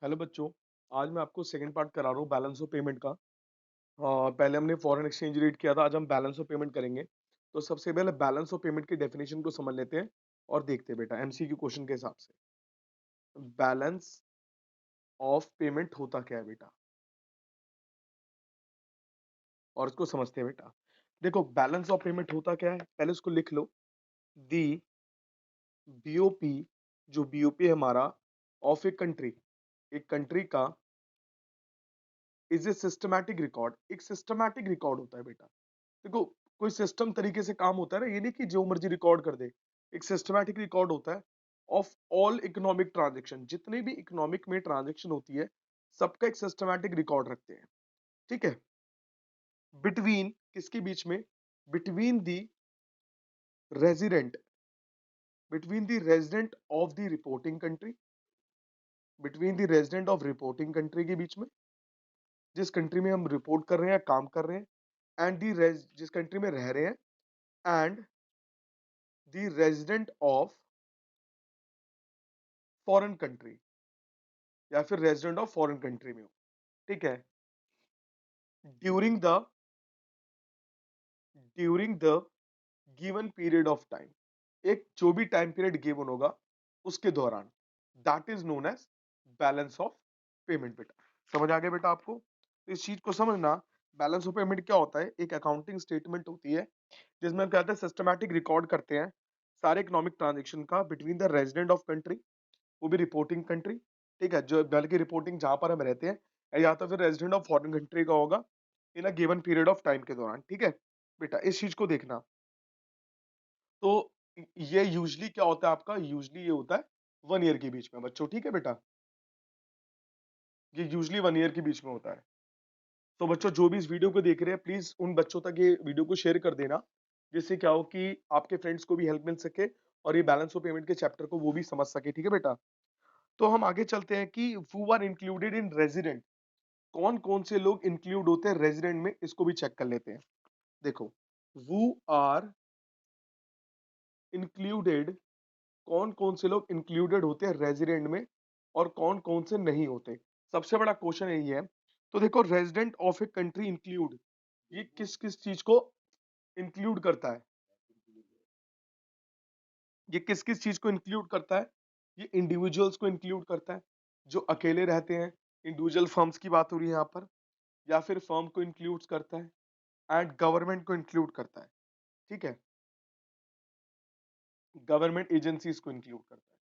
Hello बच्चों, आज मैं आपको सेकंड पार्ट करा रहा हूँ बैलेंस ऑफ पेमेंट का। पहले हमने फॉरेन एक्सचेंज रेट किया था, आज हम बैलेंस ऑफ पेमेंट करेंगे। तो सबसे पहले बैलेंस ऑफ पेमेंट की डेफिनेशन को समझ लेते हैं और देखते हैं बेटा एमसीक्यू क्वेश्चन के हिसाब से। बैलेंस ऑफ पेमेंट होता क्या है बेटा, और इसको समझते हैं बेटा। देखो बैलेंस ऑफ पेमेंट होता क्या है, पहले उसको लिख लो। दी बीओपी, जो बीओपी है हमारा, ऑफ ए कंट्री, एक कंट्री का, इज ए सिस्टमैटिक रिकॉर्ड, एक सिस्टमैटिक रिकॉर्ड होता है बेटा। देखो कोई सिस्टम तरीके से काम होता है ना, ये नहीं कि जो मर्जी रिकॉर्ड कर दे। एक सिस्टमैटिक रिकॉर्ड होता है ऑफ ऑल इकोनॉमिक ट्रांजैक्शन, जितने भी इकोनॉमिक में ट्रांजैक्शन होती है सबका एक सिस्टमैटिक रिकॉर्ड रखते हैं। ठीक है, बिटवीन किसके बीच में, between the resident, between the resident of the reporting country, between the resident of reporting country के बीच में, जिस कंट्री में हम रिपोर्ट कर रहे हैं, काम कर रहे हैं, एंड दी जिस कंट्री में रह रहे हैं, and the resident of foreign country, या फिर रेजिडेंट ऑफ फॉरेन कंट्री में हो। ठीक है, during the during the given period of time, एक जो भी टाइम पीरियड गिवन होगा उसके दौरान, that is known as balance of payment बेटा। समझ आ गया बेटा आपको, तो इस चीज को समझना। बैलेंस ऑफ पेमेंट क्या होता है, एक अकाउंटिंग स्टेटमेंट होती है जिसमें हम क्या कहते हैं सिस्टमैटिक रिकॉर्ड करते हैं सारे इकोनॉमिक ट्रांजेक्शन का between the resident of country, वो भी रिपोर्टिंग कंट्री। ठीक है, जो बल्कि रिपोर्टिंग जहां पर हम रहते हैं, या तो फिर रेजिडेंट ऑफ फॉरेन कंट्री का होगा in a given period of time के दौरान। ठीक है बेटा, इस चीज को देखना। तो ये यूजली क्या होता है आपका, यूजली ये होता है 1 ईयर के बीच में बच्चों। ठीक है बेटा, ये यूजली 1 ईयर के बीच में होता है। तो बच्चों जो भी इस वीडियो को देख रहे हैं, प्लीज उन बच्चों तक ये वीडियो को शेयर कर देना, जिससे क्या हो कि आपके फ्रेंड्स को भी हेल्प मिल सके और ये बैलेंस ऑफ पेमेंट के चैप्टर को वो भी समझ सके। ठीक है बेटा, तो हम आगे चलते हैं कि who are included in resident, कौन कौन से लोग इंक्लूड होते हैं रेजिडेंट में, इसको भी चेक कर लेते हैं। देखो हु आर इंक्लूडेड, कौन कौन से लोग इंक्लूडेड होते हैं रेजिडेंट में और कौन कौन से नहीं होते। सबसे बड़ा क्वेश्चन यही है। तो देखो resident of a country include, ये किस किस चीज को इंक्लूड करता है, ये किस किस चीज को इंक्लूड करता है, ये इंडिविजुअल्स को इंक्लूड करता है जो अकेले रहते हैं, इंडिविजुअल फर्म्स की बात हो रही है यहाँ पर, या फिर फर्म को इंक्लूड करता है, एंड गवर्नमेंट को इंक्लूड करता है। ठीक है, गवर्नमेंट एजेंसीज को इंक्लूड करता है।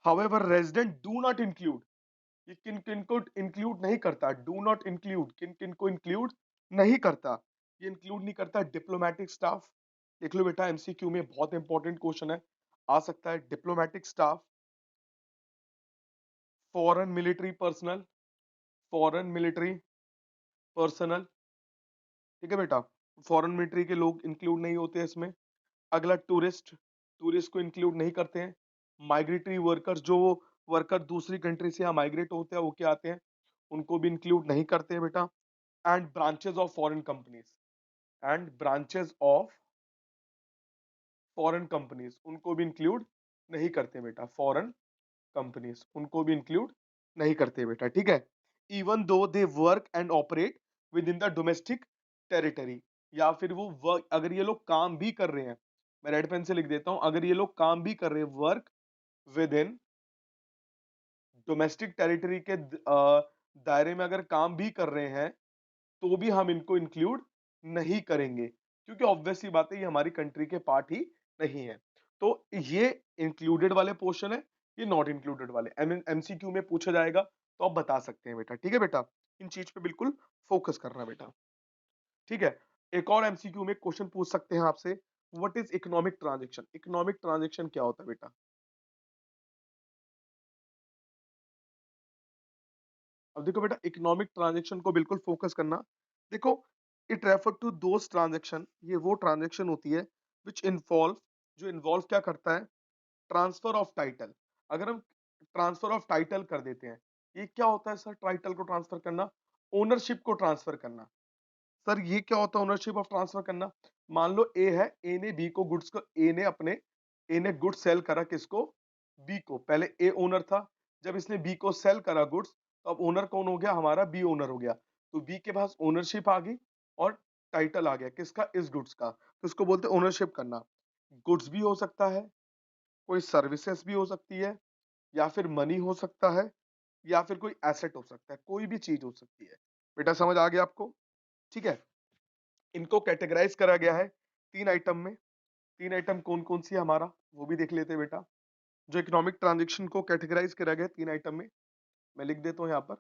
However resident do not include, ये किन किन को इंक्लूड नहीं करता, डू नॉट इंक्लूड किन किन को इंक्लूड नहीं करता, ये इंक्लूड नहीं करता डिप्लोमेटिक स्टाफ। देख लो बेटा एमसीक्यू में बहुत इंपॉर्टेंट क्वेश्चन है, आ सकता है diplomatic staff, foreign military personnel, foreign military personnel. ठीक है बेटा, फॉरेन मिलिट्री के लोग इंक्लूड नहीं होते हैं इसमें। अगला टूरिस्ट, टूरिस्ट को इंक्लूड नहीं करते हैं। माइग्रेटरी वर्कर्स, जो वर्कर दूसरी कंट्री से यहाँ माइग्रेट होते हैं, वो क्या आते हैं, उनको भी इंक्लूड नहीं करते हैं बेटा। And branches of foreign companies, and branches of foreign companies, उनको भी इंक्लूड नहीं करते बेटा। फॉरेन कंपनीज उनको भी इंक्लूड नहीं करते बेटा। ठीक है, even though they work and operate with in the domestic territory, या फिर वो वर्क, अगर ये लोग काम भी कर रहे हैं, मैं रेड पेन से लिख देता हूं, अगर ये लोग काम भी कर रहे हैं, work with in domestic territory के दायरे में अगर काम भी कर रहे हैं, तो भी हम इनको इंक्लूड नहीं करेंगे, क्योंकि ऑब्वियसली बात है ये हमारी कंट्री के पार्ट ही नहीं है। तो ये इंक्लूडेड वाले पोर्शन है, ये नॉट इंक्लूडेड वाले एमसीक्यू में पूछा जाएगा तो आप बता सकते हैं बेटा। ठीक है बेटा, इन चीज पे बिल्कुल फोकस करना बेटा। ठीक है, एक और एमसीक्यू में क्वेश्चन पूछ सकते हैं आपसे, what is economic transaction, economic transaction क्या होता है बेटा। अब देखो बेटा इकोनॉमिक ट्रांजैक्शन को बिल्कुल फोकस करना। देखो it refer to those transaction, ये वो ट्रांजैक्शन होती है विच इन्वॉल्व, जो इन्वॉल्व क्या करता है, ट्रांसफर ऑफ टाइटल। अगर हम ट्रांसफर ऑफ टाइटल कर देते हैं, ये क्या होता है सर, टाइटल को ट्रांसफर करना, ओनरशिप को ट्रांसफर करना। सर ये क्या होता है ओनरशिप ऑफ ट्रांसफर करना, मान लो ए है, ए ने बी को गुड्स को, ए ने गुड्स सेल करा किसको, बी को, पहले ए ओनर था, जब इसने बी को सेल करा गुड्स, तो अब ओनर कौन हो गया हमारा, बी ओनर हो गया। तो बी के पास ओनरशिप आ गई और टाइटल आ गया किसका, इस गुड्स का। तो इसको बोलते हैं ओनरशिप करना। गुड्स भी हो सकता है, कोई सर्विसेज भी हो सकती है, या फिर मनी हो सकता है, या फिर कोई एसेट हो सकता है, कोई भी चीज हो सकती है। बेटा समझ आ गया आपको? ठीक है। इनको कैटेगराइज करा गया है 3 आइटम में। 3 आइटम कौन-कौन सी है हमारा, वो भी देख लेते हैं बेटा। जो इकोनॉमिक ट्रांजैक्शन को कैटेगराइज करा गया है 3 आइटम में, मैं लिख देता हूँ यहाँ पर।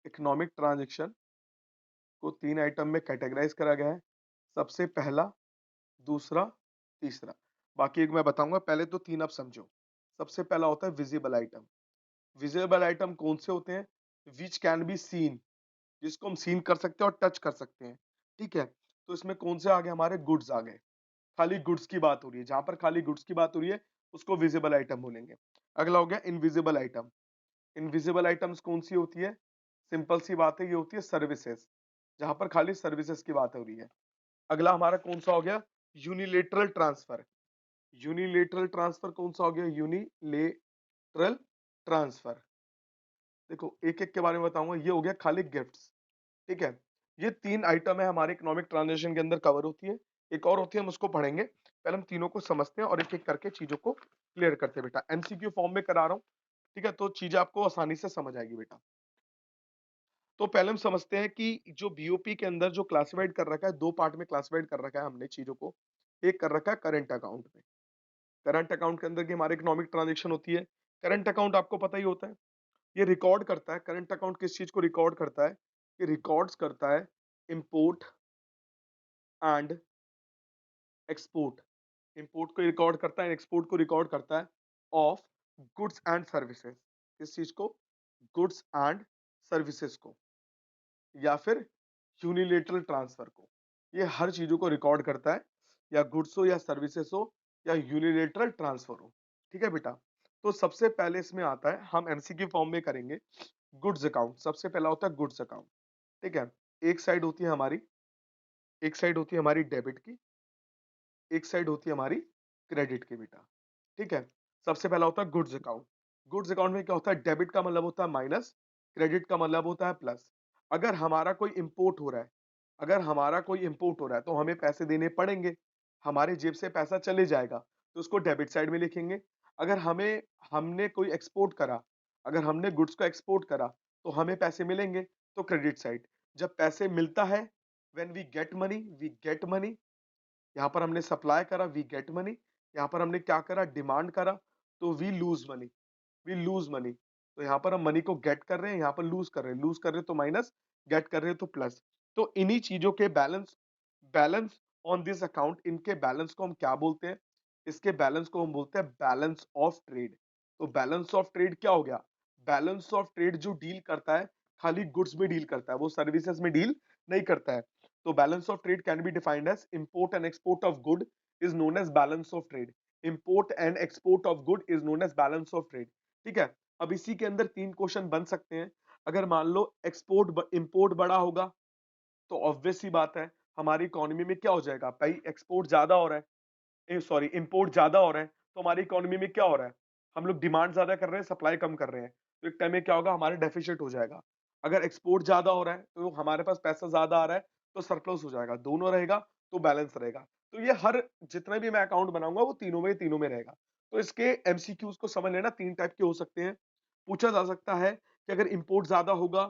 इकोनॉमिक ट्रांजैक्शन को 3 आइटम में कैटेगराइज करा गया है। सबसे पहला, दूसरा, तीसरा। बाकी एक मैं बताऊंगा, पहले तो 3 आप समझो। सबसे पहला होता है विजिबल आइटम। विजिबल आइटम कौन से होते हैं, विच कैन बी सीन, जिसको हम सीन कर सकते हैं और टच कर सकते हैं। ठीक है। तो इसमें कौन से आ गए हमारे, गुड्स आ गए। खाली गुड्स की बात हो रही है, जहां पर खाली गुड्स की बात हो रही है उसको विजिबल आइटम बोलेंगे। अगला हो गया इनविजिबल आइटम। इनविजिबल आइटम्स कौन सी होती है, सिंपल सी बात है, ये होती है सर्विसेज, जहां पर खाली सर्विसेज की बात हो रही है। अगला हमारा कौन सा हो गया, यूनिलेटरल ट्रांसफर। यूनिलेटरल ट्रांसफर कौन सा हो गया, यूनिलेटरल ट्रांसफर। देखो एक एक के बारे में बताऊंगा। ये हो गया खाली गिफ्ट्स। ठीक है। ये 3 आइटम है हमारे इकोनॉमिक ट्रांजैक्शन के अंदर कवर होती है। एक और होती है, हम उसको पढ़ेंगे। पहले हम तीनों को समझते हैं और एक एक करके चीजों को क्लियर करते हैं बेटा। एमसीक्यू फॉर्म में करा रहा हूँ। ठीक है, तो चीजें आपको आसानी से समझ आएगी बेटा। तो पहले हम समझते हैं कि जो बीओपी के अंदर जो क्लासिफाइड कर रखा है, 2 पार्ट में क्लासिफाइड कर रखा है हमने चीजों को। एक कर रखा है करंट अकाउंट में। करंट अकाउंट के अंदर की हमारे इकोनॉमिक ट्रांजैक्शन होती है। करंट अकाउंट आपको पता ही होता है, ये रिकॉर्ड करता है। करंट अकाउंट किस चीज को रिकॉर्ड करता है, ये रिकॉर्ड्स करता है इंपोर्ट एंड एक्सपोर्ट। इंपोर्ट को रिकॉर्ड करता है, एक्सपोर्ट को रिकॉर्ड करता है ऑफ गुड्स एंड सर्विसेज। किस चीज को, गुड्स एंड सर्विसेज को, या फिर यूनिलेटरल ट्रांसफर को। ये हर चीजों को रिकॉर्ड करता है, या गुड्स हो या सर्विसेज हो या यूनिलेटरल ट्रांसफर हो। ठीक है बेटा। तो सबसे पहले इसमें आता है, हम एमसीक्यू फॉर्म में करेंगे, गुड्स अकाउंट। सबसे पहला होता है गुड्स अकाउंट। ठीक है। एक साइड होती है हमारी, एक साइड होती है हमारी डेबिट की, एक साइड होती है हमारी क्रेडिट की बेटा। ठीक है। सबसे पहला होता है गुड्स अकाउंट। गुड्स अकाउंट में क्या होता है, डेबिट का मतलब होता है माइनस, क्रेडिट का मतलब होता है प्लस। अगर हमारा कोई इंपोर्ट हो रहा है, अगर हमारा कोई इंपोर्ट हो रहा है तो हमें पैसे देने पड़ेंगे, हमारे जेब से पैसा चले जाएगा, तो उसको डेबिट साइड में लिखेंगे। अगर हमें, हमने कोई एक्सपोर्ट करा, अगर हमने गुड्स को एक्सपोर्ट करा तो हमें पैसे मिलेंगे, तो क्रेडिट साइड। जब पैसे मिलता है, when we get money, we get money. यहाँ पर हमने सप्लाई करा, वी गेट मनी। यहाँ पर हमने क्या करा, डिमांड करा, तो we lose money, we lose money. तो यहाँ पर हम मनी को गेट कर रहे हैं, यहाँ पर लूज कर रहे हैं, लूज कर रहे हैं तो माइनस, गेट कर रहे हैं तो प्लस। तो इन्हीं चीजों के balance, balance on this account, इनके बैलेंस को हम क्या बोलते हैं, इसके बैलेंस को हम बोलते हैं बैलेंस ऑफ ट्रेड। तो बैलेंस ऑफ ट्रेड क्या हो गया, बैलेंस ऑफ ट्रेड जो डील करता है खाली गुड्स में डील करता है, वो सर्विसेज में डील नहीं करता है। तो balance of trade can be defined as import and export of good is known as balance of trade. Import and export of good is known as balance of trade. ठीक है। अब इसी के अंदर 3 क्वेश्चन बन सकते हैं। अगर मान लो एक्सपोर्ट, इंपोर्ट बड़ा होगा, तो ऑब्वियस सी बात है हमारी इकोनॉमी में क्या हो जाएगा भाई, एक्सपोर्ट ज्यादा हो रहा है, सॉरी इंपोर्ट ज्यादा हो रहा है, तो हमारी इकोनॉमी में क्या हो रहा है, हम लोग डिमांड ज्यादा कर रहे हैं, सप्लाई कम कर रहे हैं, तो एक टाइम में क्या होगा, हमारे डेफिसिट हो जाएगा। अगर एक्सपोर्ट ज्यादा हो रहा है तो हमारे पास पैसा ज्यादा आ रहा है, तो सरप्लस हो जाएगा, दोनों रहेगा तो बैलेंस रहेगा। तो ये हर, जितने भी मैं अकाउंट बनाऊंगा वो तीनों में रहेगा। तो इसके एमसीक्यूज को समझ लेना, 3 टाइप के हो सकते हैं। पूछा जा सकता है कि अगर इंपोर्ट ज्यादा होगा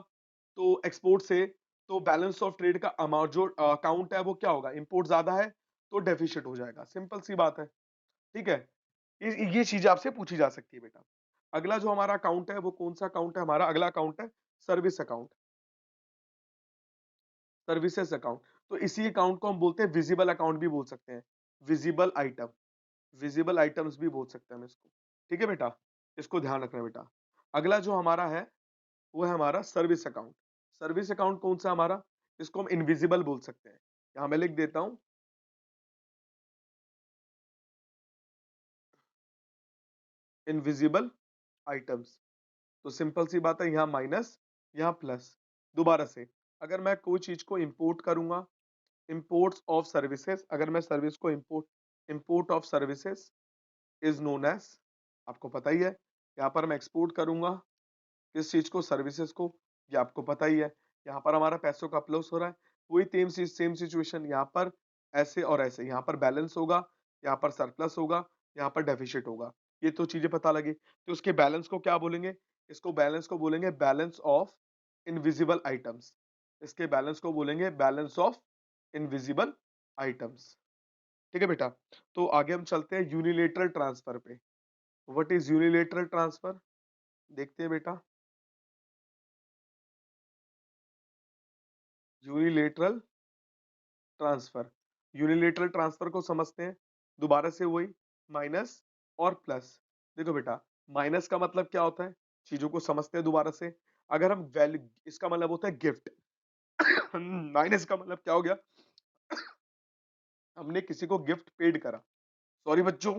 तो एक्सपोर्ट से, तो बैलेंस ऑफ ट्रेड का अमाउंट जो अकाउंट है वो क्या होगा, इंपोर्ट ज्यादा है तो डेफिसिट हो जाएगा, सिंपल सी बात है। ठीक है। ये चीज आपसे पूछी जा सकती है बेटा। अगला जो हमारा अकाउंट है वो कौन सा अकाउंट है, हमारा अगला अकाउंट है सर्विस अकाउंट, सर्विसेज अकाउंट। तो इसी अकाउंट को हम बोलते हैं विजिबल अकाउंट भी बोल सकते हैं, विजिबल आइटम, विजिबल आइटम्स भी बोल सकते हैं हम इसको। ठीक है बेटा, इसको ध्यान रखना बेटा। अगला जो हमारा है वो है हमारा सर्विस अकाउंट। सर्विस अकाउंट कौन सा हमारा, इसको हम इनविजिबल बोल सकते हैं। यहां मैं लिख देता हूं, इनविजिबल आइटम्स। तो सिंपल सी बात है, यहाँ माइनस, यहाँ प्लस। दोबारा से, अगर मैं कोई चीज को इंपोर्ट करूंगा, इंपोर्ट्स ऑफ सर्विसेज, अगर मैं सर्विस को import, import of services, is known as, आपको पता ही है, यहाँ पर मैं एक्सपोर्ट करूंगा किस चीज को, सर्विसेज को, ये आपको पता ही है। यहाँ पर हमारा पैसों का फ्लोस हो रहा है, वही सेम सिचुएशन यहाँ पर, ऐसे और ऐसे, यहाँ पर बैलेंस होगा, यहाँ पर सरप्लस होगा, यहाँ पर डेफिसिट होगा। ये तो चीजें पता लगी, तो उसके बैलेंस को क्या बोलेंगे, इसको बैलेंस को बोलेंगे बैलेंस ऑफ इनविजिबल आइटम्स। इसके बैलेंस को बोलेंगे बैलेंस ऑफ इनविजिबल आइटम्स। ठीक है बेटा। तो आगे हम चलते हैं यूनिलेटरल ट्रांसफर पे। व्हाट इज यूनिलेटरल ट्रांसफर, देखते हैं बेटा। यूनिलेटरल ट्रांसफर, यूनिलेटरल ट्रांसफर को समझते हैं, दोबारा से वही माइनस और प्लस। देखो बेटा, माइनस का मतलब क्या होता है, चीजों को समझते हैं दोबारा से। अगर हम वैल्यू, इसका मतलब होता है गिफ्ट। माइनस का मतलब क्या हो गया, हमने किसी को गिफ्ट पेड करा, सॉरी बच्चों,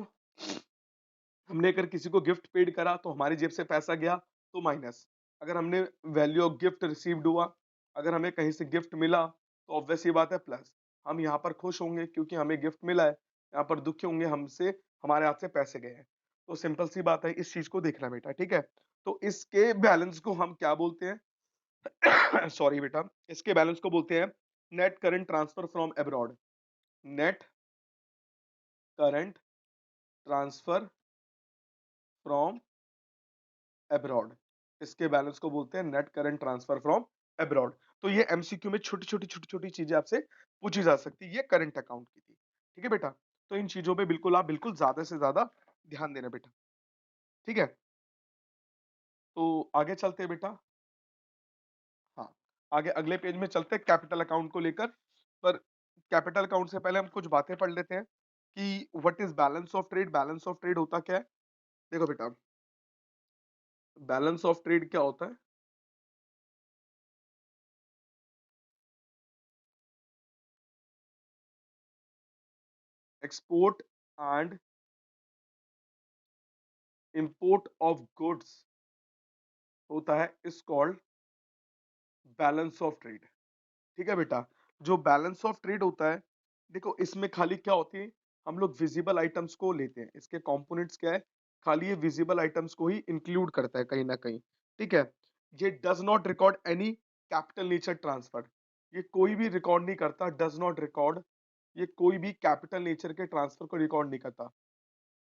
हमने अगर किसी को गिफ्ट पेड करा तो हमारी जेब से पैसा गया, तो माइनस। अगर हमने वैल्यू ऑफ गिफ्ट रिसीव्ड हुआ, अगर हमें कहीं से गिफ्ट मिला, तो ऑब्वियस ये बात है प्लस। हम यहाँ पर खुश होंगे क्योंकि हमें गिफ्ट मिला है, यहाँ पर दुखी होंगे हमसे, हमारे हाथ से पैसे गए हैं। तो सिंपल सी बात है, इस चीज को देखना बेटा, ठीक है। तो इसके बैलेंस को हम क्या बोलते हैं, सॉरी बेटा, इसके बैलेंस को बोलते हैं net current transfer from abroad. Net current transfer from abroad, इसके बैलेंस को बोलते हैं net current transfer from abroad. तो ये एमसीक्यू में छोटी छोटी चीजें आपसे पूछी जा सकती है, ये करंट अकाउंट की थी। ठीक है बेटा, तो इन चीजों पे बिल्कुल आप बिल्कुल ज्यादा से ज्यादा ध्यान देना बेटा। ठीक है, तो आगे चलते हैं बेटा। हाँ, आगे अगले पेज में चलते हैं कैपिटल अकाउंट को लेकर। पर कैपिटल अकाउंट से पहले हम कुछ बातें पढ़ लेते हैं कि what is balance of trade. Balance of trade होता क्या है, देखो बेटा, बैलेंस ऑफ ट्रेड क्या होता है, export and import of goods होता है, is called balance of trade. ठीक है बेटा, जो बैलेंस ऑफ ट्रेड होता है, देखो इसमें खाली क्या होती है, हम लोग विजिबल आइटम्स को लेते हैं, इसके कंपोनेंट्स क्या है, खाली ये विजिबल आइटम्स को ही इंक्लूड करता है कहीं ना कहीं। ठीक है, ये does not record any capital nature transfer, ये कोई भी रिकॉर्ड नहीं करता, डज नॉट रिकॉर्ड, ये कोई भी कैपिटल नेचर के ट्रांसफर को रिकॉर्ड नहीं करता,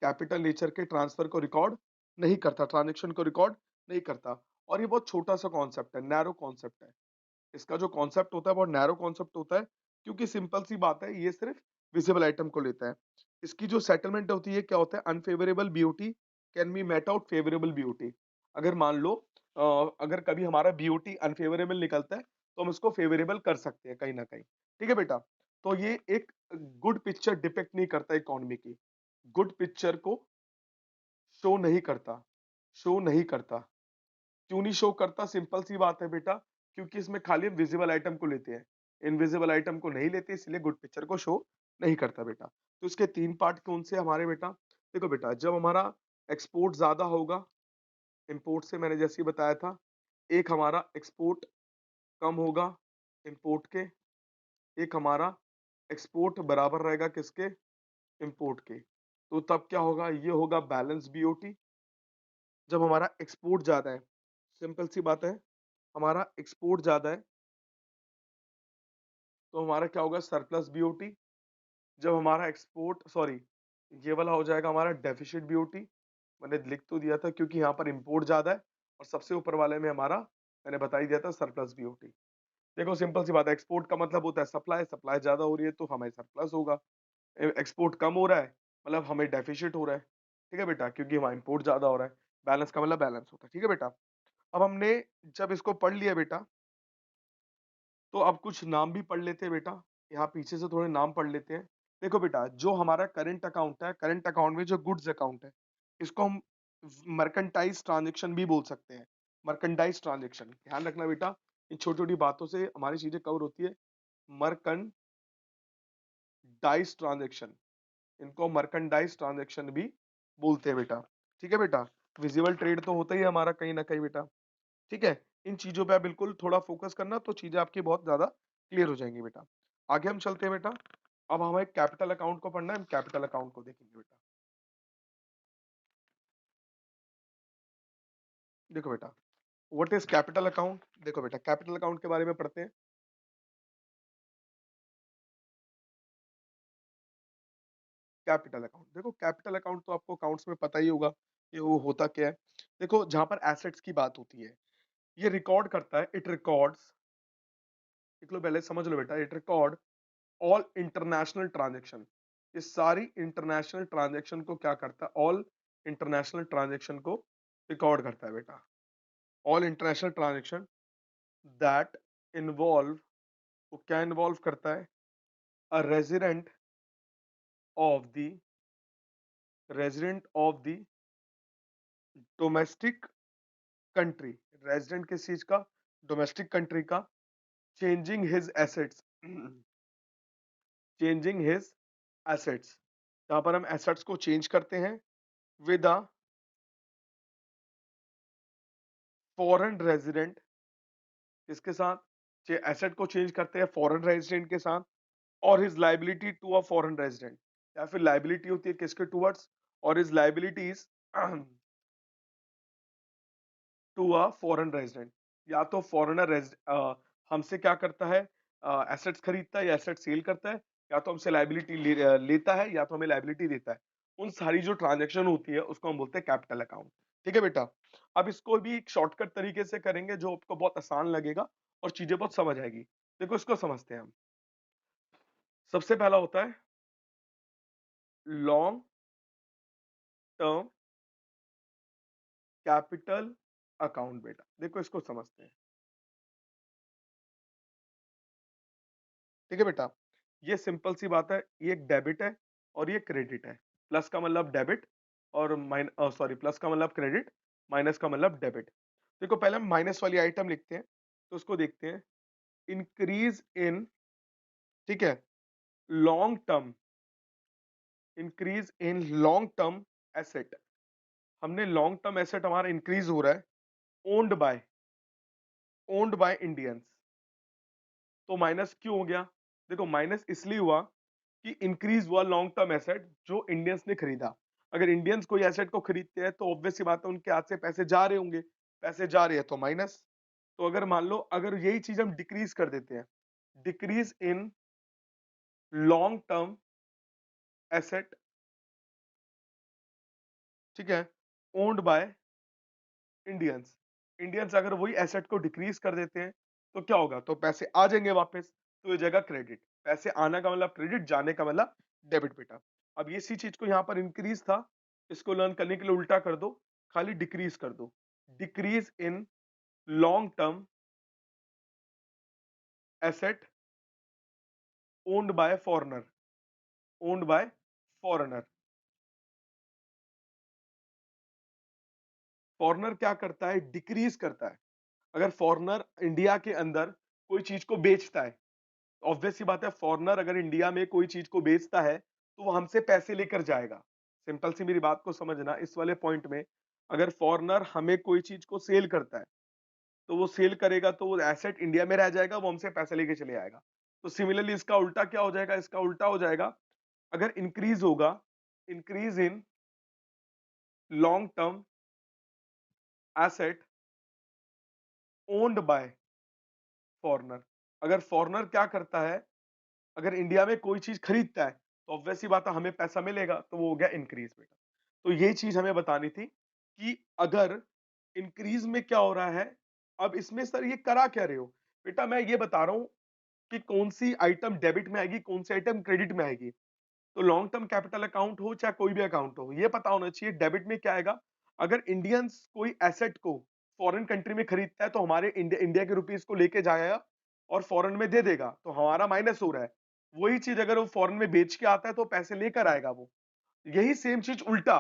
कैपिटल नेचर के ट्रांसफर को रिकॉर्ड नहीं करता, ट्रांजेक्शन को रिकॉर्ड नहीं करता। और ये बहुत छोटा सा कॉन्सेप्ट है, नैरो कॉन्सेप्ट है, इसका जो कॉन्सेप्ट होता है बहुत नैरो कॉन्सेप्ट होता है, क्योंकि सिंपल सी बात है, ये सिर्फ विजिबल आइटम को लेता है। इसकी जो सेटलमेंट होती है क्या होता है, unfavourable BOT can be met out favourable BOT. अगर मान लो अगर कभी हमारा बीओटी अनफेवरेबल निकलता है, तो हम इसको फेवरेबल कर सकते हैं कहीं ना कहीं। ठीक है बेटा, तो ये एक गुड पिक्चर डिपेक्ट नहीं करता इकोनॉमी की, गुड पिक्चर को शो नहीं करता, शो नहीं करता। क्यों नहीं शो करता, सिंपल सी बात है बेटा, क्योंकि इसमें खाली हम विजिबल आइटम को लेते हैं, इनविजिबल आइटम को नहीं लेते, इसलिए गुड पिक्चर को शो नहीं करता बेटा। तो इसके तीन पार्ट कौन से हमारे बेटा, देखो बेटा, जब हमारा एक्सपोर्ट ज्यादा होगा, इंपोर्ट से मैंने जैसे ही बताया था, एक हमारा एक्सपोर्ट कम होगा इंपोर्ट के, एक हमारा एक्सपोर्ट बराबर रहेगा किसके, इंपोर्ट के। तो तब क्या होगा, ये होगा बैलेंस बीओटी। जब हमारा एक्सपोर्ट ज्यादा है, सिंपल सी बात है, हमारा एक्सपोर्ट ज्यादा है, तो हमारा क्या होगा, सरप्लस बीओटी। जब हमारा एक्सपोर्ट, सॉरी, ये वाला हो जाएगा हमारा डेफिसिट बीओटी। मैंने लिख तो दिया था क्योंकि यहाँ पर इंपोर्ट ज्यादा है, और सबसे ऊपर वाले में हमारा मैंने बता ही दिया था सरप्लस बीओटी। देखो सिंपल सी बात है, एक्सपोर्ट का मतलब होता है सप्लाई, सप्लाई ज्यादा हो रही है तो हमें सरप्लस होगा, एक्सपोर्ट कम हो रहा है मतलब हमें डेफिसिट हो रहा है। ठीक है बेटा, क्योंकि हमारा इंपोर्ट ज्यादा हो रहा है, बैलेंस का मतलब बैलेंस होता है। ठीक है बेटा, अब हमने जब इसको पढ़ लिया बेटा, तो अब कुछ नाम भी पढ़ लेते हैं बेटा, यहाँ पीछे से थोड़े नाम पढ़ लेते हैं। देखो बेटा, जो हमारा करंट अकाउंट है, करंट अकाउंट में जो गुड्स अकाउंट है, इसको हम मर्केंटाइज ट्रांजेक्शन भी बोल सकते हैं। मर्केंटाइज ट्रांजेक्शन, ध्यान रखना बेटा, इन छोटी छोटी बातों से हमारी चीजें कवर होती है। मर्केंटाइज ट्रांजेक्शन, इनको मर्केंटाइज ट्रांजेक्शन भी बोलते हैं बेटा। ठीक है बेटा, विजिबल ट्रेड तो होता ही है हमारा कहीं ना कहीं बेटा। ठीक है, इन चीजों पे आप बिल्कुल थोड़ा फोकस करना, तो चीजें आपकी बहुत ज्यादा क्लियर हो जाएंगी बेटा। आगे हम चलते हैं बेटा, अब हमें कैपिटल अकाउंट को पढ़ना है, हम कैपिटल अकाउंट को देखेंगे बेटा। देखो बेटा, व्हाट इज कैपिटल अकाउंट? देखो बेटा, कैपिटल अकाउंट के बारे में पढ़ते हैं। कैपिटल अकाउंट, देखो कैपिटल अकाउंट तो आपको अकाउंट्स में पता ही होगा कि वो होता क्या है। देखो जहां पर एसेट्स की बात होती है, ये रिकॉर्ड करता है, इट रिकॉर्ड्स, देख लो पहले समझ लो बेटा, it record all international transaction. ये सारी इंटरनेशनल ट्रांजेक्शन को क्या करता है? ऑल इंटरनेशनल ट्रांजेक्शन को रिकॉर्ड करता है बेटा। All international transaction that involve, वो क्या इन्वॉल्व करता है? A of the resident of the domestic country, resident किस चीज का? डोमेस्टिक कंट्री का। Changing his assets, changing his assets, यहां पर हम एसेट्स को चेंज करते हैं विद अ फॉरेन रेजिडेंट, इसके साथ एसेट को चेंज करते हैं फॉरेन रेजिडेंट के साथ, और his liability to a foreign resident, या फिर लाइबिलिटी होती है किसके टूवर्ड्स, और his liabilities to a foreign resident. या तो फॉरेनर हमसे क्या करता है? एसेट्स खरीदता है या एसेट सेल करता है, या तो हमसे लाइबिलिटी लेता है, या तो हमें लाइबिलिटी देता है। उन सारी जो ट्रांजेक्शन होती है उसको हम बोलते हैं कैपिटल अकाउंट। ठीक है बेटा, अब इसको भी एक शॉर्टकट तरीके से करेंगे जो आपको बहुत आसान लगेगा और चीजें बहुत समझ आएगी। देखो इसको समझते हैं हम। सबसे पहला होता है लॉन्ग टर्म कैपिटल अकाउंट। बेटा देखो इसको समझते हैं। ठीक है बेटा, ये सिंपल सी बात है, ये एक डेबिट है और ये क्रेडिट है। प्लस का मतलब डेबिट, और सॉरी, प्लस का मतलब क्रेडिट, माइनस का मतलब डेबिट। देखो पहले हम माइनस वाली आइटम लिखते हैं, तो उसको देखते हैं। इंक्रीज इन, ठीक है, long term, increase in long term asset. हमने लॉन्ग टर्म एसेट हमारा इंक्रीज हो रहा है, owned by, owned by Indians. तो माइनस क्यों हो गया? देखो माइनस इसलिए हुआ कि इंक्रीज हुआ लॉन्ग टर्म एसेट जो इंडियंस ने खरीदा। अगर इंडियंस कोई एसेट को खरीदते हैं तो ऑब्वियस सी बात है उनके हाथ से पैसे जा रहे होंगे, पैसे जा रहे हैं तो माइनस। तो अगर मान लो अगर यही चीज हम डिक्रीज कर देते हैं, decrease in long term asset, ठीक है, ओन्ड बाय इंडियंस, इंडियंस अगर वही एसेट को डिक्रीज कर देते हैं तो क्या होगा? तो पैसे आ जाएंगे वापस, तो ये जगह क्रेडिट, पैसे आने का मतलब क्रेडिट, जाने का मतलब डेबिट बेटा। अब ये सी चीज को यहां पर इंक्रीज था, इसको लर्न करने के लिए उल्टा कर दो, खाली डिक्रीज कर दो। Decrease in long term asset owned bye foreigner, owned by foreigner. Foreigner क्या करता है? डिक्रीज करता है। अगर फॉरेनर इंडिया के अंदर कोई चीज को बेचता है, ऑब्वियस सी बात है, फॉरेनर अगर इंडिया में कोई चीज को बेचता है तो वो हमसे पैसे लेकर जाएगा। सिंपल सी मेरी बात को समझना इस वाले पॉइंट में। अगर फॉरेनर हमें कोई चीज को सेल करता है तो वो सेल करेगा तो वो एसेट इंडिया में रह जाएगा, वो हमसे पैसे लेके चले आएगा। तो सिमिलरली इसका उल्टा क्या हो जाएगा? इसका उल्टा हो जाएगा, अगर इंक्रीज होगा, increase in long term asset owned bye foreigner. अगर फॉरेनर क्या करता है, अगर इंडिया में कोई चीज खरीदता है तो ऑब्वियस सी बात है हमें पैसा मिलेगा, तो वो हो गया इंक्रीज बेटा। तो ये चीज हमें बतानी थी कि अगर इंक्रीज में क्या हो रहा है। अब इसमें सर ये करा क्या रहे हो? बेटा मैं ये बता रहा हूं कि कौन सी आइटम डेबिट में आएगी, कौन सी आइटम क्रेडिट में आएगी। तो लॉन्ग टर्म कैपिटल अकाउंट हो चाहे कोई भी अकाउंट हो, ये पता होना चाहिए डेबिट में क्या आएगा। अगर इंडियंस कोई एसेट को फॉरेन कंट्री में खरीदता है तो हमारे इंडिया के रुपीस को लेके जाएगा और फॉरेन में दे देगा, तो हमारा माइनस हो रहा है। वही चीज अगर वो फॉरेन में बेच के आता है तो पैसे लेकर आएगा वो। यही सेम चीज उल्टा,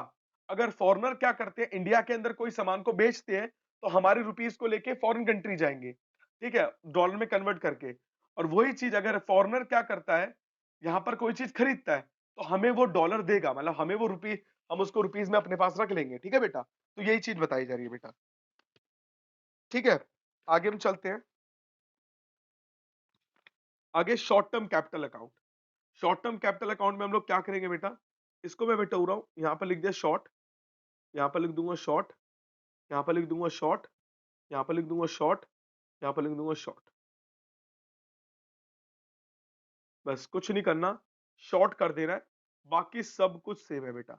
अगर फॉरेनर क्या करते हैं, इंडिया के अंदर कोई सामान को बेचते हैं तो हमारे रुपीस को लेके फॉरेन कंट्री जाएंगे, ठीक है, डॉलर में कन्वर्ट करके। और वही चीज अगर फॉरेनर क्या करता है, यहां पर कोई चीज खरीदता है तो हमें वो डॉलर देगा, मतलब हमें वो रुपी, हम उसको रुपीस में अपने पास रख लेंगे। ठीक है बेटा, तो यही चीज बताई जा रही है बेटा। ठीक है, आगे हम चलते हैं। आगे short term capital account. Short term capital account में हम लोग क्या करेंगे बेटा, इसको मैं बेटा हो रहा हूं, यहां पर लिख दिया शॉर्ट, यहां पर लिख दूंगा शॉर्ट, यहाँ पर लिख दूंगा शॉर्ट, यहाँ पर लिख दूंगा शॉर्ट, यहाँ पर लिख दूंगा शॉर्ट। बस कुछ नहीं करना, शॉर्ट कर देना है, बाकी सब कुछ सेम है बेटा।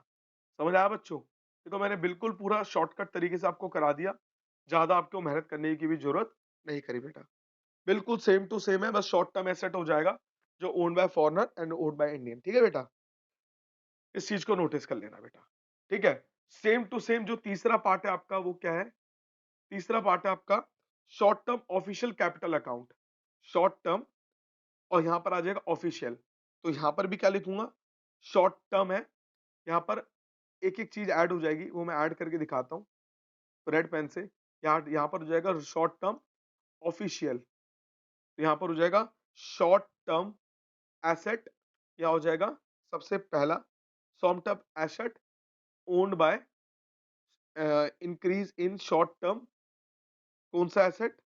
समझ आया बच्चों? ये तो मैंने बिल्कुल पूरा शॉर्टकट तरीके से आपको करा दिया, ज्यादा आपको मेहनत करने की भी जरूरत नहीं करी बेटा। बिल्कुल सेम टू सेम है, बस शॉर्ट टर्म एसेट हो जाएगा जो owned by foreigner and owned by Indian. ठीक है बेटा, इस चीज को नोटिस कर लेना बेटा। ठीक है, सेम टू सेम जो तीसरा पार्ट है आपका वो क्या है? तीसरा पार्ट है आपका short term official capital account. Short term और यहां पर आ जाएगा ऑफिशियल, तो यहां पर भी क्या लिखूंगा? शॉर्ट टर्म है, यहां पर एक एक चीज ऐड हो जाएगी, वो मैं ऐड करके दिखाता हूँ रेड पेन से। यहाँ पर हो जाएगा शॉर्ट टर्म ऑफिशियल, यहां पर हो जाएगा शॉर्ट टर्म एसेट, या हो जाएगा सबसे पहला short term asset owned by increase in short term, कौन सा asset?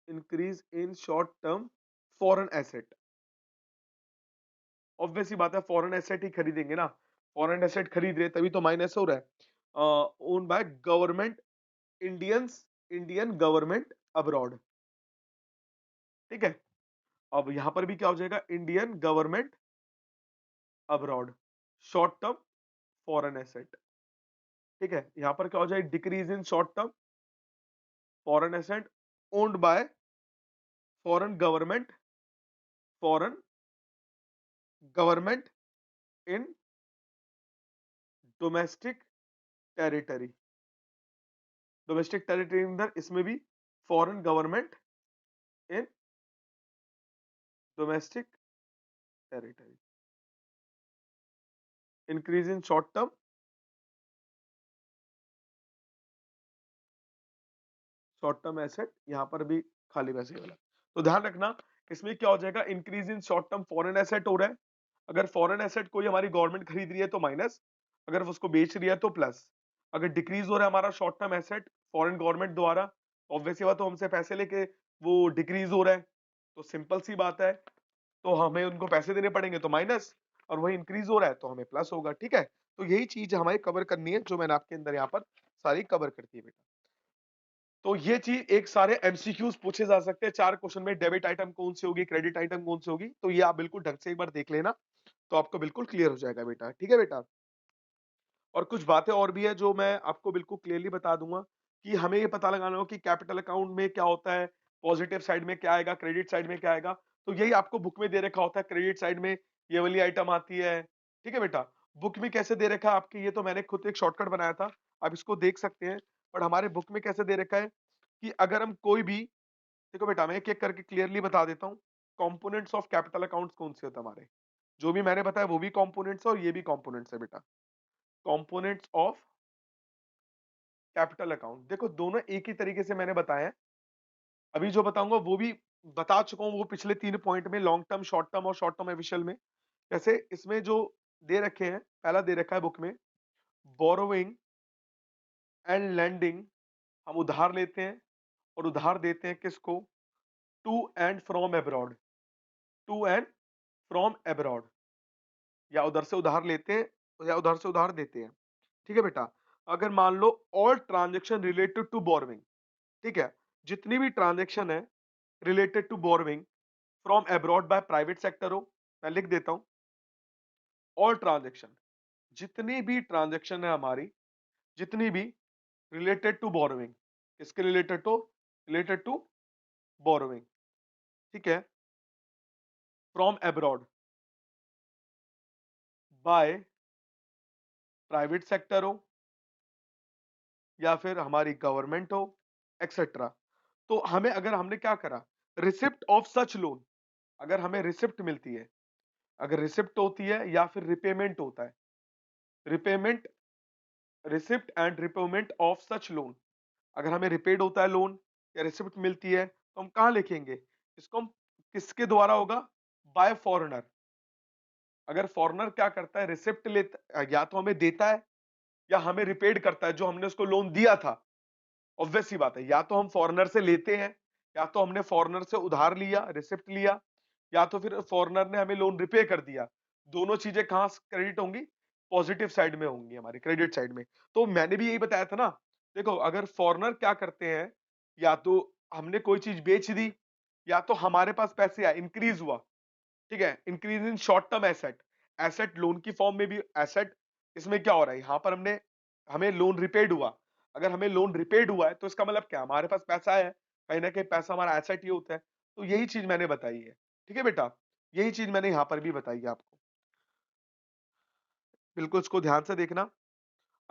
Increase in short term foreign asset. Obvious सी बात है, फॉरेन एसेट ही खरीदेंगे ना, फॉरेन एसेट खरीद रहे तभी तो माइनस हो रहा है। Own by government Indians, Indian government abroad. ठीक है, अब यहां पर भी क्या हो जाएगा? Indian government abroad, short term foreign asset. ठीक है, यहां पर क्या हो जाएगा? Decrease in short term foreign asset owned bye foreign government, foreign government in domestic territory. Domestic territory अंदर इसमें भी foreign government in domestic territory. Increase in short term, short term asset, यहां पर भी खाली वैसे वाला। तो ध्यान रखना, इसमें क्या हो जाएगा? Increase in short term foreign asset हो रहा है, अगर फॉरेन एसेट कोई हमारी गवर्नमेंट खरीद रही है तो माइनस, अगर वो उसको बेच रही है तो प्लस। अगर डिक्रीज हो रहा है हमारा short term asset foreign government द्वारा, ऑब्वियसली बात, तो हमसे पैसे लेके वो डिक्रीज हो रहा है, तो सिंपल सी बात है, तो हमें उनको पैसे देने पड़ेंगे तो माइनस, और वही इंक्रीज हो रहा है तो हमें प्लस होगा। ठीक है, तो यही चीज हमारी कवर करनी है जो मैंने आपके अंदर यहाँ पर सारी कवर करती है बेटा। तो ये चीज एक सारे एमसीक्यूज पूछे जा सकते हैं 4 क्वेश्चन में, डेबिट आइटम कौन सी होगी, क्रेडिट आइटम कौन सी होगी, तो ये आप बिल्कुल ढंग से एक बार देख लेना, तो आपको बिल्कुल क्लियर हो जाएगा बेटा। ठीक है बेटा, और कुछ बातें और भी है जो मैं आपको बिल्कुल क्लियरली बता दूंगा कि हमें ये पता लगाना हो कि कैपिटल अकाउंट में क्या होता है, पॉजिटिव साइड में क्या आएगा, क्रेडिट साइड में क्या आएगा, तो यही आपको बुक में दे रखा होता है। क्रेडिट साइड में ये वाली आइटम आती है। ठीक है बेटा, बुक में कैसे दे रखा है आपके, ये तो मैंने खुद एक शॉर्टकट बनाया था, आप इसको देख सकते हैं, बट हमारे बुक में कैसे दे रखा है कि अगर हम कोई भी, देखो बेटा मैं एक एक करके क्लियरली बता देता हूँ, कंपोनेंट्स ऑफ कैपिटल अकाउंट्स कौन से होते हैं हमारे, जो भी मैंने बताया वो भी कंपोनेंट्स है और ये भी कंपोनेंट्स है बेटा। कंपोनेंट्स ऑफ कैपिटल अकाउंट, देखो दोनों एक ही तरीके से मैंने बताया है, अभी जो बताऊंगा वो भी बता चुका हूं, वो पिछले 3 पॉइंट में, लॉन्ग टर्म, शॉर्ट टर्म और शॉर्ट टर्म ऑफिशियल में। जैसे इसमें जो दे रखे हैं, पहला दे रखा है बुक में, बोरोइंग एंड लैंडिंग, हम उधार लेते हैं और उधार देते हैं किसको? To and from abroad, to and from abroad, या उधर से उधार लेते हैं या उधर से उधार देते हैं। ठीक है बेटा, अगर मान लो all transaction related to borrowing, ठीक है, जितनी भी ट्रांजेक्शन है related to borrowing from abroad by private sector हो, मैं लिख देता हूं, ऑल ट्रांजेक्शन, जितनी भी ट्रांजेक्शन है हमारी, जितनी भी रिलेटेड टू बोरोइंग, किसके related to? Related to borrowing. ठीक है, from abroad by private sector हो या फिर हमारी गवर्नमेंट हो एक्सेट्रा, तो हमें, अगर हमने क्या करा, रिसिप्ट ऑफ सच लोन, अगर हमें रिसिप्ट मिलती है, अगर रिसिप्ट होती है या फिर रिपेमेंट होता है, repayment, receipt and repayment of such loan, अगर हमें रिपेड होता है लोन या रिसिप्ट मिलती है, तो हम कहां लिखेंगे इसको? हम किसके द्वारा होगा? Bye foreigner. अगर फॉरेनर क्या करता है, रिसिप्ट लेता, या तो हमें देता है या हमें रिपेड करता है जो हमने उसको लोन दिया था, ऑब्वियस सी बात है, या तो हम फॉरेनर से लेते हैं, या तो हमने फॉरेनर से उधार लिया, रिसिप्ट लिया, या तो फिर फॉरेनर ने हमें लोन रिपे कर दिया। दोनों चीजें कहां क्रेडिट होंगी? पॉजिटिव साइड में होंगी, हमारी क्रेडिट साइड में। तो मैंने भी यही बताया था ना, देखो अगर फॉरेनर क्या करते हैं, या तो हमने कोई चीज बेच दी, या तो हमारे पास पैसे आए, इंक्रीज हुआ, ठीक है, increase in short term asset, asset loan की फॉर्म में भी एसेट। इसमें क्या हो रहा है, यहाँ पर हमें लोन रिपेड हुआ। अगर हमें लोन रिपेड हुआ है तो इसका मतलब क्या, हमारे पास पैसा है, कहीं ना कहीं पैसा हमारा एसेट ही होता है। तो यही चीज मैंने बताई है, ठीक है बेटा, यही चीज मैंने यहाँ पर भी बताई है आपको, बिल्कुल इसको ध्यान से देखना।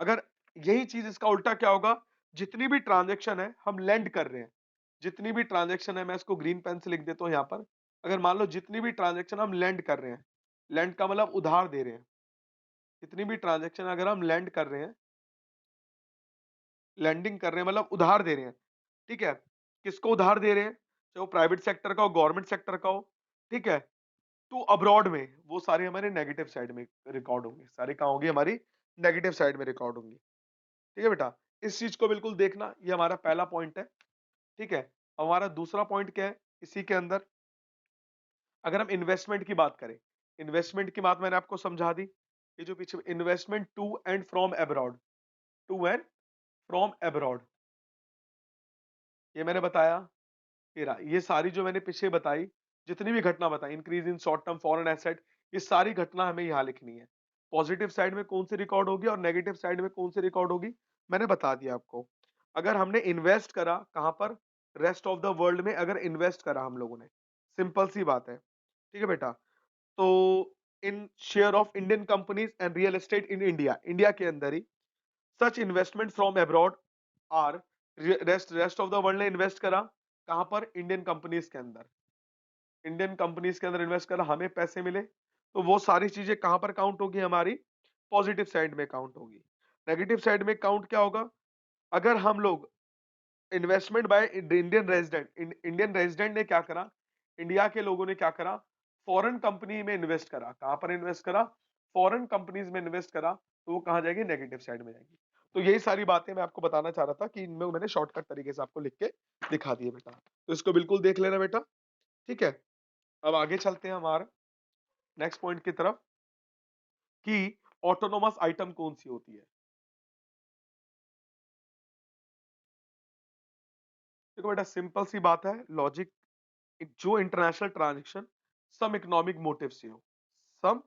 अगर यही चीज इसका उल्टा क्या होगा, जितनी भी ट्रांजेक्शन है हम लेंड कर रहे हैं, जितनी भी ट्रांजेक्शन है, मैं इसको ग्रीन पेन से लिख देता हूं यहाँ पर। अगर मान लो जितनी भी ट्रांजेक्शन हम लेंड कर रहे हैं, लेंड का मतलब उधार दे रहे हैं, जितनी भी ट्रांजेक्शन अगर हम लेंड कर रहे हैं, लेंडिंग कर रहे हैं मतलब उधार दे रहे हैं, ठीक है, किसको उधार दे रहे हैं, चाहे वो प्राइवेट सेक्टर का हो, गवर्नमेंट सेक्टर का हो, ठीक है, तो अब्रॉड में वो सारे हमारे नेगेटिव साइड में रिकॉर्ड होंगे, सारे कहाँ होंगे, हमारी नेगेटिव साइड में रिकॉर्ड होंगे, ठीक है बेटा। इस चीज को बिल्कुल देखना, ये हमारा पहला पॉइंट है, ठीक है। हमारा दूसरा पॉइंट क्या है इसी के अंदर, अगर हम इन्वेस्टमेंट की बात करें, इन्वेस्टमेंट की बात मैंने आपको समझा दी, ये जो पीछे investment to and from abroad, to and from abroad, ये मैंने बताया। ये सारी जो मैंने पीछे बताई, जितनी भी घटना बताई, increase in short term foreign asset, ये सारी घटना हमें यहाँ लिखनी है। पॉजिटिव साइड में कौन सी रिकॉर्ड होगी और नेगेटिव साइड में कौन सी रिकॉर्ड होगी, मैंने बता दिया आपको। अगर हमने इन्वेस्ट करा कहां पर, रेस्ट ऑफ द वर्ल्ड में अगर इन्वेस्ट करा हम लोगों ने, सिंपल सी बात है, ठीक है बेटा, तो in share of Indian companies and real estate in India, India के अंदर ही such investment from abroad are, rest of the world ने इन्वेस्ट करा कहां पर, इंडियन कंपनीज के अंदर, इंडियन कंपनीज के अंदर इन्वेस्ट करा, हमें पैसे मिले, तो वो सारी चीजें कहां पर काउंट होगी, हमारी पॉजिटिव साइड में काउंट होगी। नेगेटिव साइड में काउंट क्या होगा, अगर हम लोग investment by Indian resident, Indian resident ने क्या करा, इंडिया के लोगों ने क्या करा, फॉरेन कंपनी में इन्वेस्ट करा, कहां पर इन्वेस्ट करा, फॉरेन कंपनीज में इन्वेस्ट करा, तो वो कहां जाएगी, नेगेटिव साइड में जाएगी। तो यही सारी बातें मैं आपको बताना चाह रहा था कि इनमें मैंने शॉर्टकट तरीके से आपको लिख के दिखा दिए बेटा, तो इसको बिल्कुल देख लेना बेटा, ठीक है। अब आगे चलते हैं हमारा नेक्स्ट पॉइंट की तरफ, कि ऑटोनोमस आइटम कौन सी होती है। देखो बेटा सिंपल सी बात है, लॉजिक, जो international transaction some economic motive से हो, सम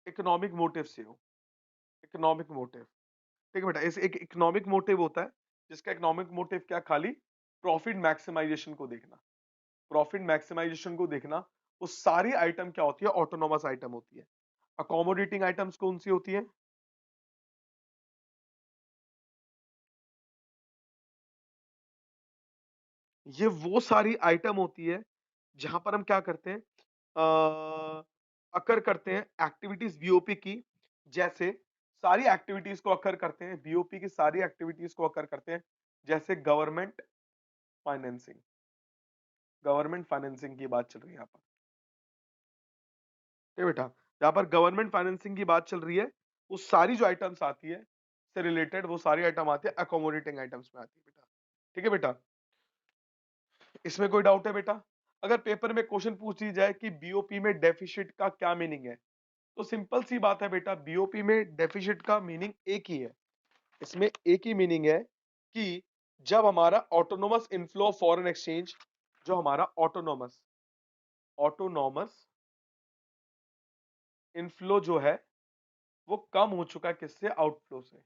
इकोनॉमिक मोटिव से हो, इकोनॉमिक मोटिव, ठीक है बेटा, इस एक इकोनॉमिक मोटिव होता है, जिसका इकोनॉमिक मोटिव क्या, खाली प्रॉफिट मैक्सिमाइजेशन को देखना, प्रॉफिट मैक्सिमाइजेशन को देखना, वो सारी आइटम क्या होती है, ऑटोनोमस आइटम होती है। अकोमोडेटिंग आइटम्स कौन सी होती है, ये वो सारी आइटम होती है जहां पर हम क्या करते हैं, अकर करते हैं एक्टिविटीज बीओपी की, जैसे सारी एक्टिविटीज को अकर करते हैं, बीओपी की सारी एक्टिविटीज को अकर करते हैं, जैसे फाइनेंसिंग गवर्नमेंट फाइनेंसिंग की बात चल रही है यहाँ पर, ठीक है बेटा, यहाँ पर गवर्नमेंट फाइनेंसिंग की बात चल रही है, वो सारी जो आइटम्स आती है से रिलेटेड, वो सारी आइटम आती है अकोमोडेटिंग आइटम्स में आती है बेटा, ठीक है बेटा। इसमें कोई डाउट है बेटा, अगर पेपर में क्वेश्चन पूछ ली जाए कि बीओपी में डेफिसिट का क्या मीनिंग है, तो सिंपल सी बात है बेटा, बीओपी में डेफिसिट का मीनिंग एक ही है, इसमें एक ही मीनिंग है कि जब हमारा autonomous inflow of foreign exchange, जो हमारा ऑटोनोमस ऑटोनोमस इनफ्लो जो है वो कम हो चुका है, किससे, आउटफ्लो से।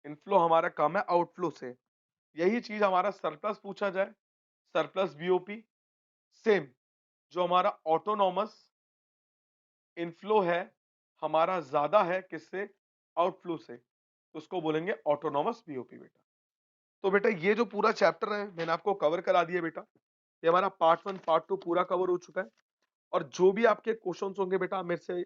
इनफ्लो हमारा कम है आउटफ्लो से, यही चीज हमारा सरप्लस पूछा जाए, सरप्लस बीओपी, सेम, जो हमारा ऑटोनोमस इनफ्लो है हमारा ज्यादा है किससे, आउटफ्लो से, तो उसको बोलेंगे ऑटोनोमस बीओपी बेटा। तो बेटा ये जो पूरा चैप्टर है मैंने आपको कवर करा दिया बेटा, ये हमारा पार्ट 1 पार्ट 2 पूरा कवर हो चुका है, और जो भी आपके क्वेश्चंस होंगे बेटा मेरे से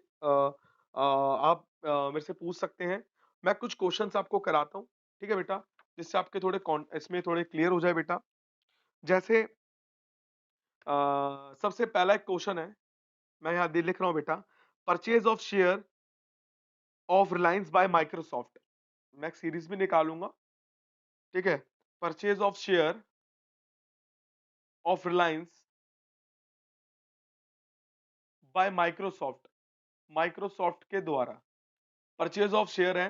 आप मेरे से पूछ सकते हैं, मैं कुछ क्वेश्चंस आपको कराता हूँ, ठीक है बेटा, जिससे आपके थोड़े इसमें थोड़े क्लियर हो जाए बेटा। जैसे सबसे पहला एक क्वेश्चन है, मैं यहाँ दे लिख रहा हूँ बेटा, purchase of share of Reliance bye Microsoft, मैं एक सीरीज भी निकालूंगा, ठीक है, purchase of share of Reliance bye Microsoft, Microsoft के द्वारा परचेज ऑफ शेयर है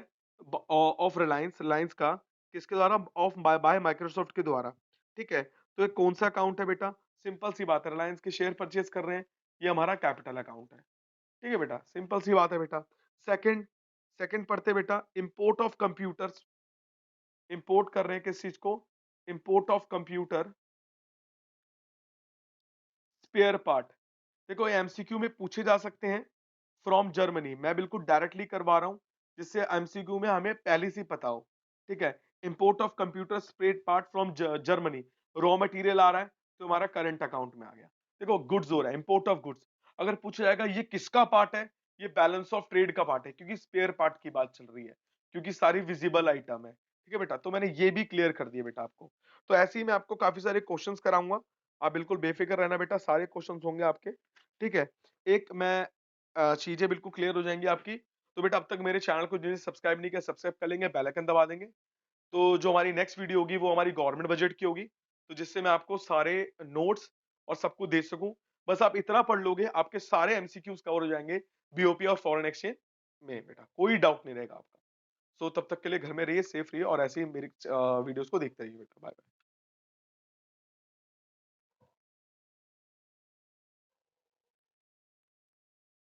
ऑफ रिलायंस, रिलायंस का किसके द्वारा, ऑफ बाय माइक्रोसॉफ्ट के द्वारा, ठीक है। तो ये कौन सा अकाउंट है बेटा, सिंपल सी बात है, रिलायंस के शेयर परचेज कर रहे हैं, ये हमारा कैपिटल अकाउंट है, ठीक है बेटा, सिंपल सी बात है बेटा। सेकंड, सेकंड पढ़ते बेटा, इंपोर्ट ऑफ कंप्यूटर्स, इंपोर्ट कर रहे हैं किस चीज को, import of computer spare part. देखो ये एमसीक्यू में पूछे जा सकते हैं फ्रॉम जर्मनी, मैं बिल्कुल डायरेक्टली करवा रहा हूं जिससे एमसीक्यू में हमें पहले से पता हो, ठीक है। Import of computer spare part from Germany, raw material आ रहा है तो हमारा करंट अकाउंट में आ गया। देखो गुड्स हो रहा है, इंपोर्ट ऑफ गुड्स, अगर पूछा जाएगा ये किसका पार्ट है, ये बैलेंस ऑफ ट्रेड का पार्ट है, क्योंकि स्पेयर पार्ट की बात चल रही है, क्योंकि सारी विजिबल आइटम है, ठीक है बेटा। तो मैंने ये भी क्लियर कर दिया बेटा आपको। तो ऐसे ही मैं आपको काफी सारे क्वेश्चंस कराऊंगा, आप बिल्कुल बेफिक्र रहना बेटा, सारे क्वेश्चंस होंगे आपके, ठीक है। एक मैं चीजें बिल्कुल क्लियर हो जाएंगी आपकी। तो बेटा अब तक मेरे चैनल को जिन्हें सब्सक्राइब नहीं किया, सब्सक्राइब कर लेंगे, बेल आइकन दबा देंगे। तो जो हमारी नेक्स्ट वीडियो होगी वो हमारी गवर्नमेंट बजट की होगी, तो जिससे मैं आपको सारे नोट्स और सब कुछ दे सकूं। बस आप इतना पढ़ लोगे, आपके सारे एमसीक्यूज कवर हो जाएंगे बीओपी और फॉरेन एक्सचेंज में बेटा, कोई डाउट नहीं रहेगा आपका। सो तब तक के लिए घर में रहिए, सेफ रहिए और ऐसे ही मेरी वीडियोस को देखते रहिए बेटा। Bye bye.